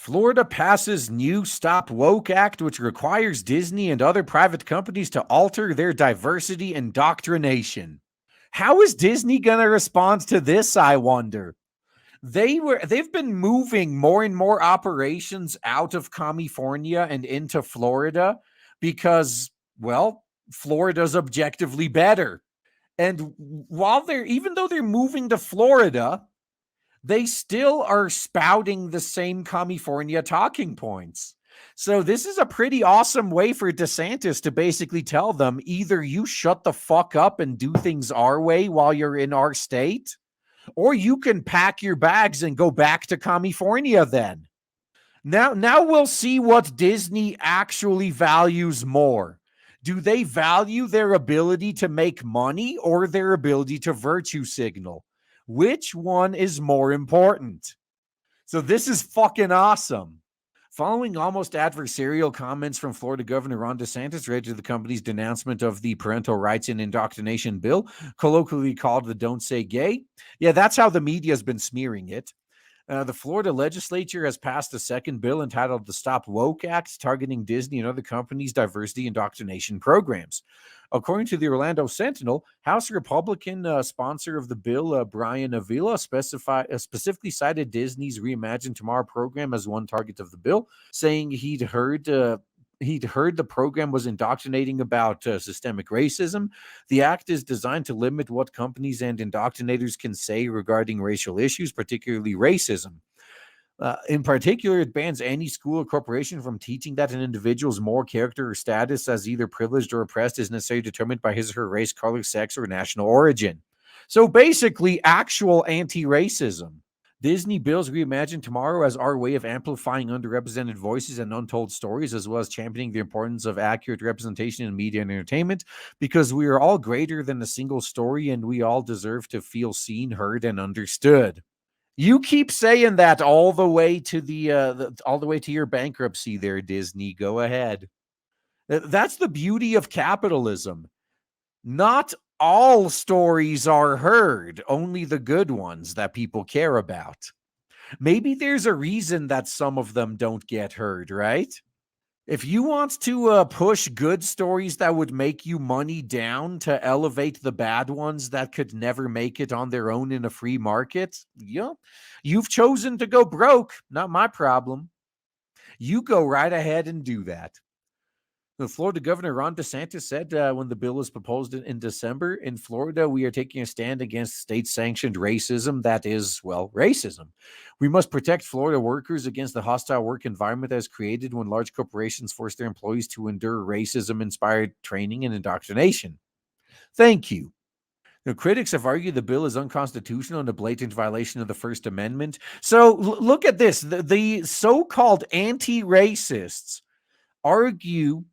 Florida passes new Stop Woke Act, which requires Disney and other private companies to alter their diversity indoctrination. How is Disney going to respond to this, I wonder? They've been moving more and more operations out of Commiefornia and into Florida because, well, Florida's objectively better. And even though they're moving to Florida, they still are spouting the same Commiefornia talking points. So this is a pretty awesome way for DeSantis to basically tell them either you shut the fuck up and do things our way while you're in our state, or you can pack your bags and go back to Commiefornia then. Now we'll see what Disney actually values more. Do they value their ability to make money or their ability to virtue signal? Which one is more important? So this is fucking awesome. Following almost adversarial comments from Florida Governor Ron DeSantis related to the company's denouncement of the Parental Rights and Indoctrination Bill, colloquially called the Don't Say Gay. Yeah, that's how the media has been smearing it. The Florida legislature has passed a second bill entitled the Stop Woke Act, targeting Disney and other companies' diversity indoctrination programs. According to the Orlando Sentinel, House Republican sponsor of the bill, Brian Avila, specifically cited Disney's Reimagine Tomorrow program as one target of the bill, saying he'd heard the program was indoctrinating about systemic racism. The act is designed to limit what companies and indoctrinators can say regarding racial issues, particularly racism. In particular, it bans any school or corporation from teaching that an individual's moral character or status as either privileged or oppressed is necessarily determined by his or her race, color, sex, or national origin. So basically, actual anti-racism. Disney bills Reimagine Tomorrow as our way of amplifying underrepresented voices and untold stories, as well as championing the importance of accurate representation in media and entertainment, because we are all greater than a single story and we all deserve to feel seen, heard, and understood. You keep saying that all the way to all the way to your bankruptcy there, Disney. Go ahead. That's the beauty of capitalism. Not all stories are heard, only the good ones that people care about. Maybe there's a reason that some of them don't get heard, right? If you want to push good stories that would make you money down to elevate the bad ones that could never make it on their own in a free market, yeah, you've chosen to go broke. Not my problem. You go right ahead and do that. The Florida Governor Ron DeSantis said when the bill was proposed in December, in Florida, we are taking a stand against state-sanctioned racism that is, well, racism. We must protect Florida workers against the hostile work environment that is created when large corporations force their employees to endure racism-inspired training and indoctrination. Thank you. Now, critics have argued the bill is unconstitutional and a blatant violation of the First Amendment. So look at this. The so-called anti-racists argue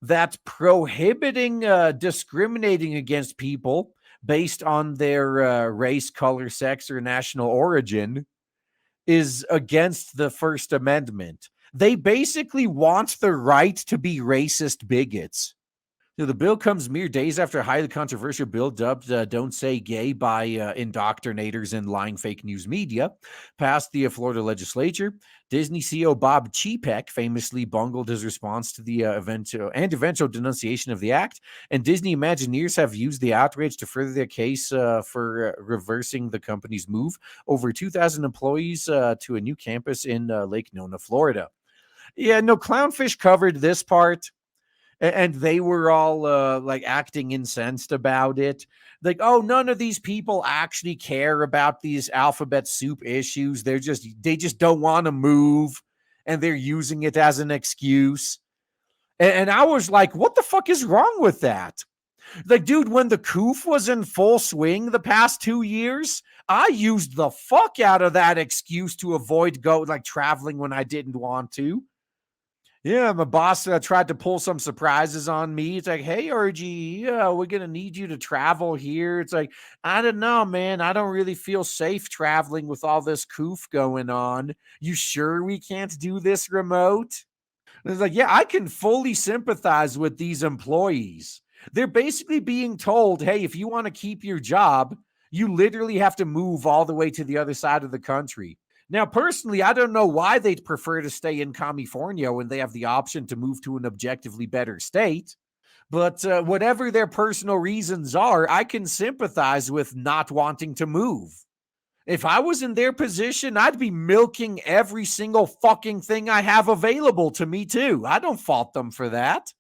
that prohibiting discriminating against people based on their race, color, sex, or national origin is against the First Amendment. They basically want the right to be racist bigots. Now, the bill comes mere days after a highly controversial bill dubbed Don't Say Gay by indoctrinators and lying fake news media passed the Florida legislature. Disney CEO Bob Chapek famously bungled his response to the eventual denunciation of the act, and Disney Imagineers have used the outrage to further their case for reversing the company's move over 2,000 employees to a new campus in Lake Nona, Florida. Yeah, no, Clownfish covered this part. And they were all like acting incensed about it. Like, oh, none of these people actually care about these alphabet soup issues. They just don't want to move, and they're using it as an excuse. And I was like, what the fuck is wrong with that? Like, dude, when the coof was in full swing the past 2 years, I used the fuck out of that excuse to avoid traveling when I didn't want to. Yeah, my boss tried to pull some surprises on me. It's like, hey, RG, yeah, we're going to need you to travel here. It's like, I don't know, man. I don't really feel safe traveling with all this coof going on. You sure we can't do this remote? And it's like, yeah, I can fully sympathize with these employees. They're basically being told, hey, if you want to keep your job, you literally have to move all the way to the other side of the country. Now, personally, I don't know why they'd prefer to stay in Commiefornia when they have the option to move to an objectively better state. But whatever their personal reasons are, I can sympathize with not wanting to move. If I was in their position, I'd be milking every single fucking thing I have available to me, too. I don't fault them for that.